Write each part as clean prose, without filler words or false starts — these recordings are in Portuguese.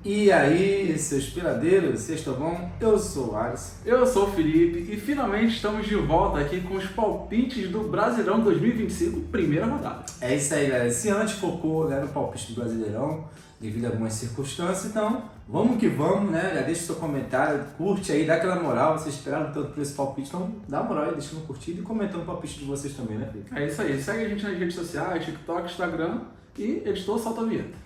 E aí, seus piradeiros, vocês estão bom? Eu sou o Alisson. Eu sou o Felipe e finalmente estamos de volta aqui com os palpites do Brasileirão 2025, primeira rodada. É isso aí, galera. Esse ano a gente focou, né, no palpite do Brasileirão, devido a algumas circunstâncias. Então, vamos que vamos, né? Já deixa o seu comentário, curte aí, dá aquela moral. Vocês esperaram tanto por esse palpite, então dá moral aí, deixa no curtido e comentando o palpite de vocês também, né, Felipe? É isso aí. Segue a gente nas redes sociais, TikTok, Instagram e editor, solta a vinheta.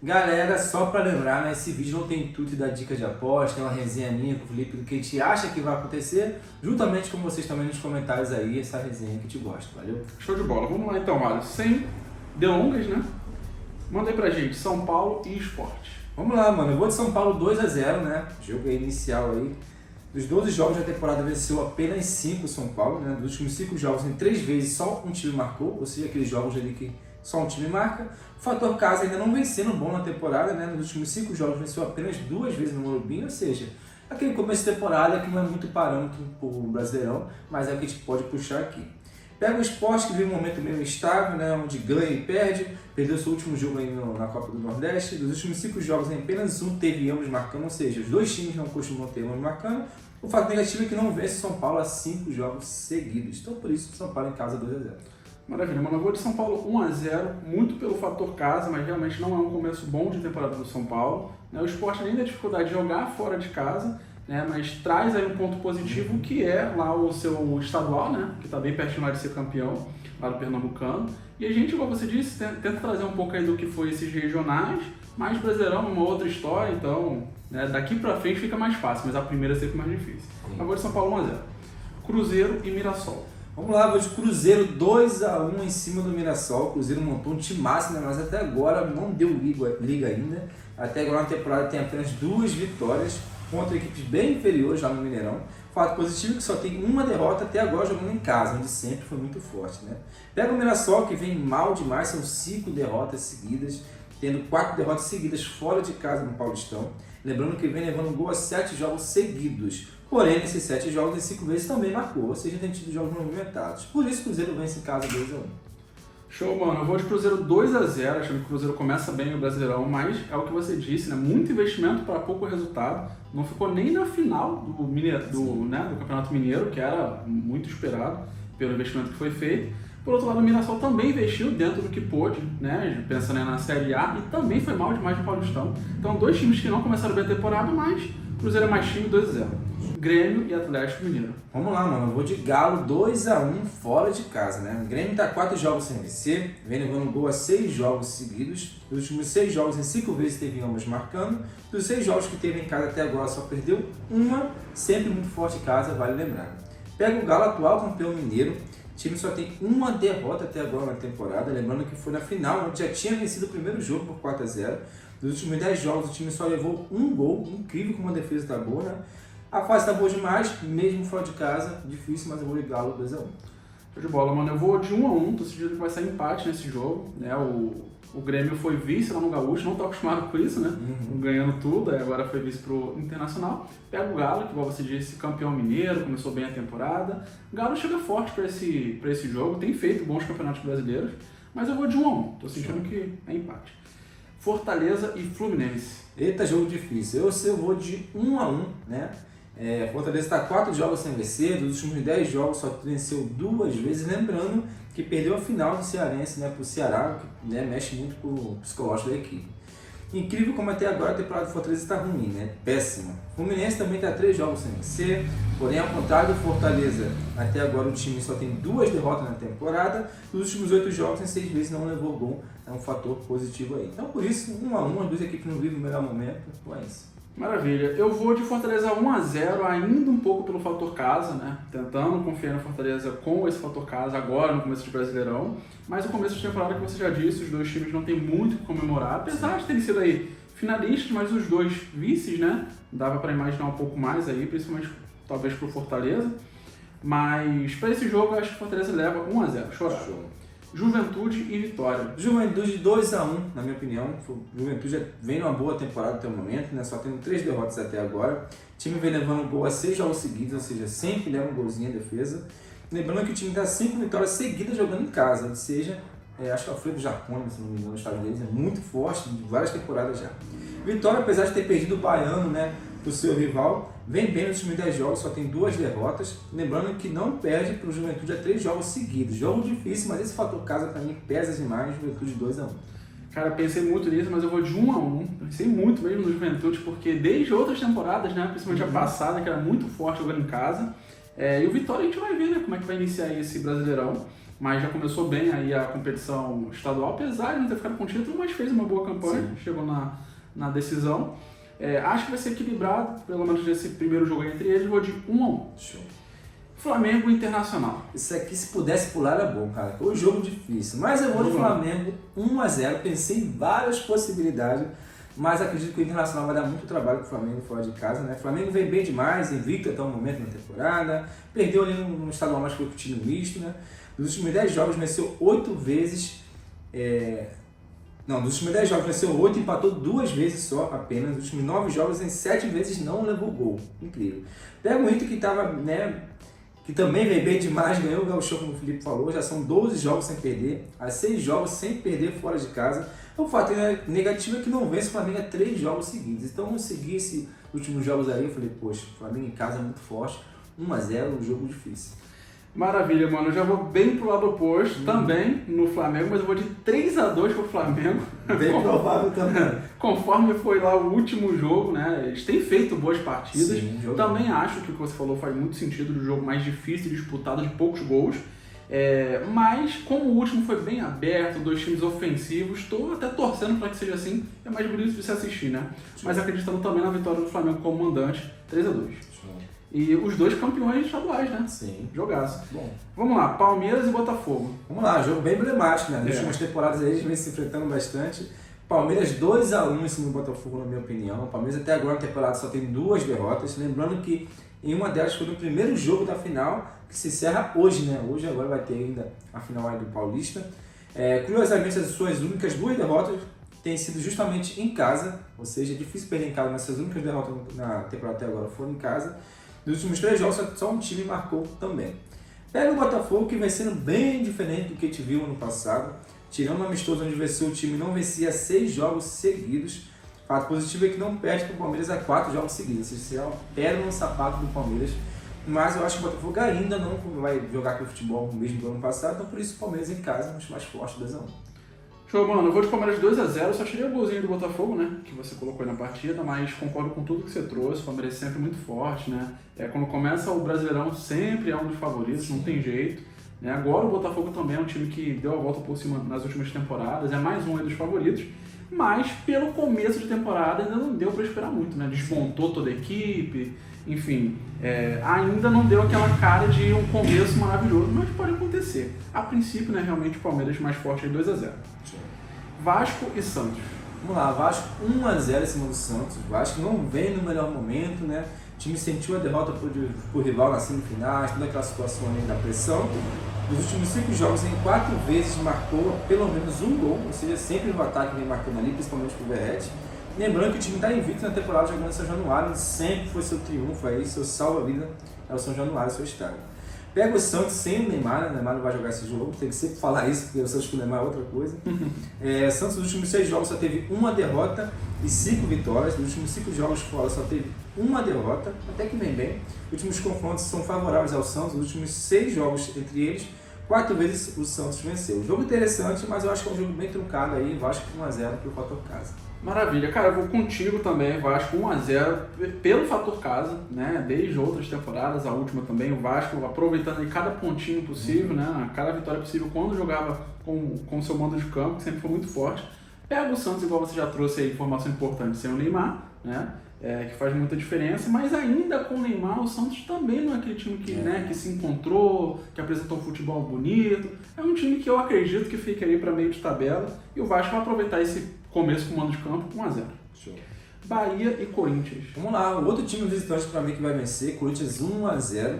Galera, só pra lembrar, né, esse vídeo não tem intuito da dica de aposta, é uma resenha minha com o Felipe do que a gente acha que vai acontecer, juntamente com vocês também nos comentários aí, essa resenha que a gente gosta, valeu? Show de bola. Vamos lá então, Alisson. Sem delongas, né? Manda aí pra gente, São Paulo e Sport. Vamos lá, mano, eu vou de São Paulo 2-0, né, jogo aí inicial aí. Dos 12 jogos da temporada venceu apenas 5 São Paulo, né, dos últimos 5 jogos em 3 vezes só um time marcou, ou seja, aqueles jogos ali que só um time marca. O fator casa ainda não vencendo bom na temporada, né? Nos últimos 5 jogos venceu apenas 2 vezes no Morumbi, ou seja, aquele começo de temporada que não é muito parâmetro para o Brasileirão, mas é o que a gente pode puxar aqui. Pega o Sport, que vive um momento meio instável, né? Onde ganha e perde, perdeu seu último jogo aí na Copa do Nordeste. Dos últimos 5 jogos, apenas um teve ambos marcando, ou seja, os dois times não costumam ter ambos marcando. O fato negativo é que não vence o São Paulo há 5 jogos seguidos, então por isso o São Paulo em casa 2-0. Maravilha, mano. Eu vou de São Paulo 1-0, muito pelo fator casa, mas realmente não é um começo bom de temporada do São Paulo. O Sport além da dificuldade de jogar fora de casa, né, mas traz aí um ponto positivo que é lá o seu estadual, né, que está bem pertinho lá de ser campeão, lá do Pernambucano. E a gente, como você disse, tenta trazer um pouco aí do que foi esses regionais, mas Brasileirão é uma outra história, então né, daqui pra frente fica mais fácil, mas a primeira é sempre mais difícil. Eu vou de São Paulo 1-0. Cruzeiro e Mirassol. Vamos lá, vou de Cruzeiro 2-1 em cima do Mirassol. O Cruzeiro montou um time massa, né? Mas até agora não deu liga ainda. Até agora na temporada tem apenas 2 vitórias contra equipes bem inferiores lá no Mineirão. Fato positivo é que só tem uma derrota até agora jogando em casa, onde sempre foi muito forte, né? Pega o Mirassol, que vem mal demais, são 5 derrotas seguidas, tendo 4 derrotas seguidas fora de casa no Paulistão. Lembrando que vem levando gol a 7 jogos seguidos. Porém, nesses 7 jogos, em 5 vezes também marcou, ou seja, tem tido jogos movimentados. Por isso, o Cruzeiro vence em casa 2-1. Show, mano. Eu vou de Cruzeiro 2-0, achando que o Cruzeiro começa bem no Brasileirão, mas é o que você disse, né? Muito investimento para pouco resultado. Não ficou nem na final do Campeonato Mineiro, que era muito esperado pelo investimento que foi feito. Por outro lado, o Mirassol também investiu dentro do que pôde, né? Pensando na Série A, e também foi mal demais no Paulistão. Então, 2 times que não começaram bem a temporada, mas o Cruzeiro é mais time, 2-0. Grêmio e Atlético Mineiro. Vamos lá, mano. Eu vou de Galo 2-1 fora de casa, né? O Grêmio tá 4 jogos sem vencer, vem levando gol a 6 jogos seguidos. Nos últimos 6 jogos, em 5 vezes teve ambos marcando. Dos 6 jogos que teve em casa até agora, só perdeu uma, sempre muito forte em casa, vale lembrar. Pega o Galo, atual campeão mineiro. O time só tem uma derrota até agora na temporada, lembrando que foi na final, onde já tinha vencido o primeiro jogo por 4-0. Dos últimos 10 jogos, o time só levou um gol, incrível como a defesa tá boa, né? A fase tá boa demais, mesmo fora de casa, difícil, mas eu vou ligar o 2-1. Show de bola, mano. Eu vou de 1-1, tô sentindo que vai sair empate nesse jogo, né? O Grêmio foi vice lá no Gaúcho, não tô acostumado com isso, né? Ganhando tudo, aí agora foi vice pro Internacional. Pega o Galo, que igual você disse, campeão mineiro, começou bem a temporada. O Galo chega forte pra esse jogo, tem feito bons campeonatos brasileiros, mas eu vou de 1-1, tô sentindo que é empate. Fortaleza e Fluminense. Eita, jogo difícil. Eu vou de 1-1, né? Fortaleza está 4 jogos sem vencer, dos últimos 10 jogos só venceu 2 vezes, lembrando que perdeu a final do Cearense, né, para o Ceará, que né, mexe muito com o psicológico da equipe. Incrível como até agora a temporada do Fortaleza está ruim, né? Péssima. O Fluminense também está 3 jogos sem vencer, porém ao contrário do Fortaleza, até agora o time só tem 2 derrotas na temporada, nos últimos 8 jogos em 6 vezes não levou gol, é um fator positivo aí. Então por isso, 1-1, as duas equipes não vivem o melhor momento, então é isso. Maravilha. Eu vou de Fortaleza 1-0, ainda um pouco pelo fator casa, né? Tentando confiar no Fortaleza com esse fator casa agora no começo de Brasileirão. Mas o começo de temporada, que você já disse, os 2 times não tem muito o que comemorar, apesar de terem sido aí finalistas, mas os 2 vices, né? Dava para imaginar um pouco mais aí, principalmente talvez pro Fortaleza. Mas para esse jogo, eu acho que o Fortaleza leva 1-0, chorar. Juventude e Vitória. Juventude 2-1, na minha opinião. Juventude vem numa boa temporada até o momento, né? Só tendo 3 derrotas até agora. O time vem levando gol a 6 jogos seguidos, ou seja, sempre leva um golzinho em defesa. Lembrando que o time está 5 vitórias seguidas jogando em casa, ou seja, acho que é o Alfredo Jaconi, se não me engano, o estádio deles é muito forte, de várias temporadas já. Vitória, apesar de ter perdido o Baiano, né, pro seu rival, vem bem nos últimos 10 jogos, só tem 2 derrotas. Lembrando que não perde para o Juventude a 3 jogos seguidos. Jogo difícil, mas esse fator casa para mim pesa demais, Juventude 2-1. Cara, pensei muito nisso, mas eu vou de 1-1. Pensei muito mesmo no Juventude, porque desde outras temporadas, né, principalmente a passada, que era muito forte jogando em casa. E o Vitória a gente vai ver, né, como é que vai iniciar esse Brasileirão. Mas já começou bem aí a competição estadual, apesar de não ter ficado com título, mas fez uma boa campanha, chegou na decisão. Acho que vai ser equilibrado, pelo menos nesse primeiro jogo entre eles, vou de 1-1. Show. Flamengo Internacional. Isso aqui, se pudesse pular, era bom, cara. Foi um jogo difícil. Mas eu vou no Flamengo 1-0. Pensei em várias possibilidades, mas acredito que o Internacional vai dar muito trabalho pro Flamengo fora de casa, né? O Flamengo vem bem demais, invicto até o momento na temporada. Perdeu ali no estadual, mas foi com o time misto, né? Nos últimos 10 jogos venceu 8 vezes. Não, dos últimos 10 jogos venceu 8 e empatou 2 vezes só apenas. Nos últimos 9 jogos, em 7 vezes não levou gol. Incrível. Pega o Inter que tava, né, que também veio bem demais, ganhou o Gauchão, como o Felipe falou. Já são 12 jogos sem perder, há 6 jogos sem perder fora de casa. O fato negativo é que não vence o Flamengo há 3 jogos seguidos. Então eu segui esses últimos jogos aí, eu falei, poxa, o Flamengo em casa é muito forte. 1-0, um jogo difícil. Maravilha, mano. Eu já vou bem pro lado oposto, também no Flamengo, mas eu vou de 3-2 pro Flamengo. Bem provável também. Conforme foi lá o último jogo, né? Eles têm feito boas partidas. Sim, também acho que o que você falou faz muito sentido do jogo mais difícil e disputado, de poucos gols. Mas como o último foi bem aberto, 2 times ofensivos, estou até torcendo para que seja assim. É mais bonito de se assistir, né? Sim. Mas acreditando também na vitória do Flamengo como mandante, 3-2. E os 2 campeões estaduais, né? Sim. Jogaço. Bom. Vamos lá, Palmeiras e Botafogo. Vamos lá, jogo bem emblemático, né? Nas últimas temporadas aí eles vêm se enfrentando bastante. Palmeiras 2-1 em cima do Botafogo, na minha opinião. O Palmeiras até agora na temporada só tem 2 derrotas. Lembrando que em uma delas foi no primeiro jogo da final, que se encerra hoje, né? Hoje agora vai ter ainda a final aí do Paulista. Curiosamente, as suas únicas 2 derrotas têm sido justamente em casa. Ou seja, é difícil perder em casa, mas suas únicas derrotas na temporada até agora foram em casa. Nos últimos 3 jogos, só um time marcou também. Pega o Botafogo, que vem sendo bem diferente do que a gente viu ano passado. Tirando o amistoso, onde venceu, o time não vencia 6 jogos seguidos. Fato positivo é que não perde para o Palmeiras a 4 jogos seguidos. Isso é uma pedra no sapato do Palmeiras. Mas eu acho que o Botafogo ainda não vai jogar aquele futebol mesmo do ano passado. Então, por isso, o Palmeiras em casa é mais forte, 2-1. Show, mano. Eu vou de Palmeiras 2-0, só tirei o golzinho do Botafogo, né? Que você colocou aí na partida, mas concordo com tudo que você trouxe. O Palmeiras é sempre muito forte, né? Quando começa o Brasileirão, sempre é um dos favoritos, não tem jeito. Né? Agora o Botafogo também é um time que deu a volta por cima nas últimas temporadas, é mais um aí dos favoritos. Mas pelo começo de temporada ainda não deu para esperar muito, né? Desmontou toda a equipe, enfim, ainda não deu aquela cara de um começo maravilhoso, mas pode acontecer. A princípio, né, realmente o Palmeiras mais forte é 2-0. Vasco e Santos. Vamos lá, Vasco 1-0 em cima do Santos. O Vasco não vem no melhor momento, né? O time sentiu a derrota por rival nas semifinais, toda aquela situação ali da pressão. Nos últimos 5 jogos, em 4 vezes marcou pelo menos um gol, ou seja, sempre no ataque vem marcando ali, principalmente com o Verratti. Lembrando que o time está invicto na temporada jogando em São Januário, sempre foi seu triunfo aí, seu salva-vida é o São Januário, seu estádio. Pega o Santos sem o Neymar, né? O Neymar não vai jogar esse jogo, tem que sempre falar isso, porque o Santos com o Neymar é outra coisa. Santos nos últimos 6 jogos só teve 1 derrota e 5 vitórias. Nos últimos 5 jogos fora só teve 1 derrota, até que vem bem. Os últimos confrontos são favoráveis ao Santos, os últimos 6 jogos entre eles, 4 vezes o Santos venceu. Jogo interessante, mas eu acho que é um jogo bem truncado aí, Vasco 1-0 pro fator casa. Maravilha, cara, eu vou contigo também, Vasco 1-0, pelo fator casa, né, desde outras temporadas, a última também, o Vasco aproveitando aí cada pontinho possível, né, cada vitória possível quando jogava com seu mando de campo, que sempre foi muito forte. Pega o Santos, igual você já trouxe aí, informação importante, sem o Neymar, né, que faz muita diferença, mas ainda com o Neymar, o Santos também não é aquele time que, né, que se encontrou, que apresentou um futebol bonito, é um time que eu acredito que fica aí para meio de tabela, e o Vasco vai aproveitar esse começo com o mando de campo 1-0. Show. Bahia e Corinthians. Vamos lá, o outro time visitante para mim que vai vencer, Corinthians 1-0.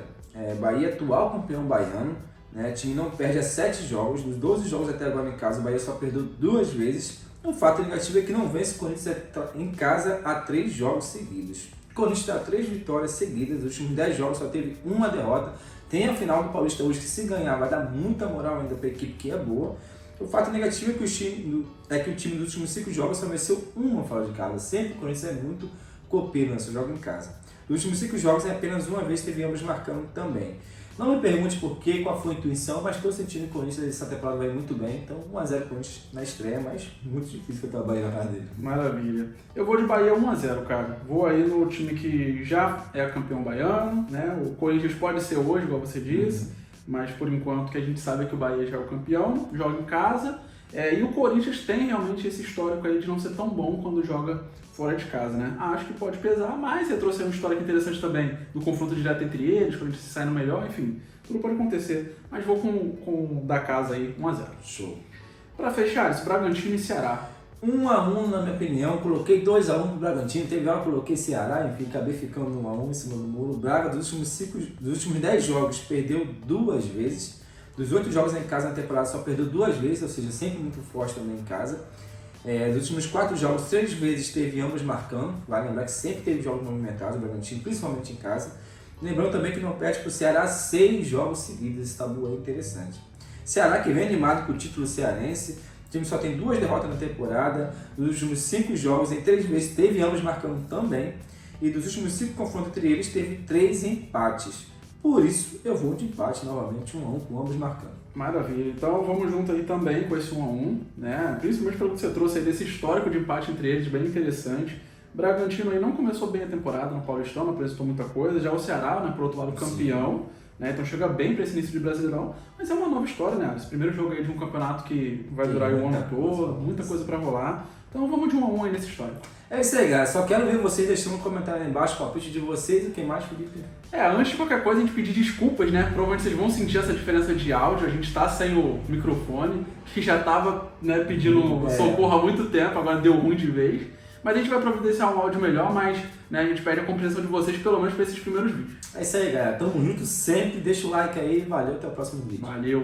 Bahia atual campeão baiano. Né? O time não perde há 7 jogos. Dos 12 jogos até agora em casa, o Bahia só perdeu 2 vezes. O fato negativo é que não vence o Corinthians em casa há 3 jogos seguidos. O Corinthians está 3 vitórias seguidas. Nos últimos 10 jogos só teve 1 derrota. Tem a final do Paulista hoje que, se ganhar, vai dar muita moral ainda para a equipe que é boa. O fato negativo é que o time dos últimos 5 jogos só venceu uma fora de casa. Sempre o Corinthians é muito copeiro, né? Só joga em casa. Nos últimos 5 jogos, apenas uma vez teve ambos marcando também. Não me pergunte por quê, qual foi a intuição, mas estou sentindo que o Corinthians essa temporada vai muito bem. Então 1x0 Corinthians na estreia, mas muito difícil contra o Bahia na casa dele. Maravilha. Eu vou de Bahia 1x0, cara. Vou aí no time que já é campeão baiano, né? O Corinthians pode ser hoje, igual você disse, mas por enquanto que a gente sabe é que o Bahia já é o campeão, joga em casa. E o Corinthians tem realmente esse histórico aí de não ser tão bom quando joga fora de casa, né? Acho que pode pesar, mas você trouxe um histórico interessante também do confronto direto entre eles, quando a gente se sai no melhor, enfim, tudo pode acontecer. Mas vou com o da casa aí, 1x0. Show. Pra fechar, esse Bragantino e Ceará. 1x1 na minha opinião, coloquei 2x1 pro Bragantino, teve hora que eu coloquei Ceará, enfim, acabei ficando 1x1 em cima do muro. O Braga dos últimos 10 jogos perdeu 2 vezes, dos 8 jogos em casa na temporada só perdeu 2 vezes, ou seja, sempre muito forte também em casa. Dos últimos 4 jogos, 3 vezes teve ambos marcando, vai lembrar que sempre teve jogos movimentados, o Bragantino, principalmente em casa. Lembrando também que não perde para o Ceará 6 jogos seguidos, esse tabu é interessante. Ceará que vem animado com o título cearense, o time só tem 2 derrotas na temporada, dos últimos 5 jogos, em 3 vezes teve ambos marcando também, e dos últimos 5 confrontos entre eles teve 3 empates. Por isso eu vou de empate novamente, 1x1 com ambos marcando. Maravilha, então vamos junto aí também com esse 1x1, né? Principalmente pelo que você trouxe aí desse histórico de empate entre eles, bem interessante. Bragantino aí não começou bem a temporada no Paulistão, não apresentou muita coisa, já o Ceará, né, por outro lado, campeão, né? Então chega bem para esse início de Brasileirão, mas é uma nova história, né? Esse primeiro jogo aí de um campeonato que vai durar o ano todo, muita coisa para rolar. Então vamos de 1x1 aí nessa história. É isso aí, galera. Só quero ver vocês deixando um comentário aí embaixo, o palpite de vocês e quem mais, Felipe. Antes de qualquer coisa, a gente pedir desculpas, né? Provavelmente vocês vão sentir essa diferença de áudio. A gente tá sem o microfone, que já tava, né, pedindo socorro há muito tempo, agora deu ruim de vez. Mas a gente vai providenciar um áudio melhor, mas, né, a gente pede a compreensão de vocês, pelo menos para esses primeiros vídeos. É isso aí, galera. Tamo junto sempre. Deixa o like aí. Valeu, até o próximo vídeo. Valeu!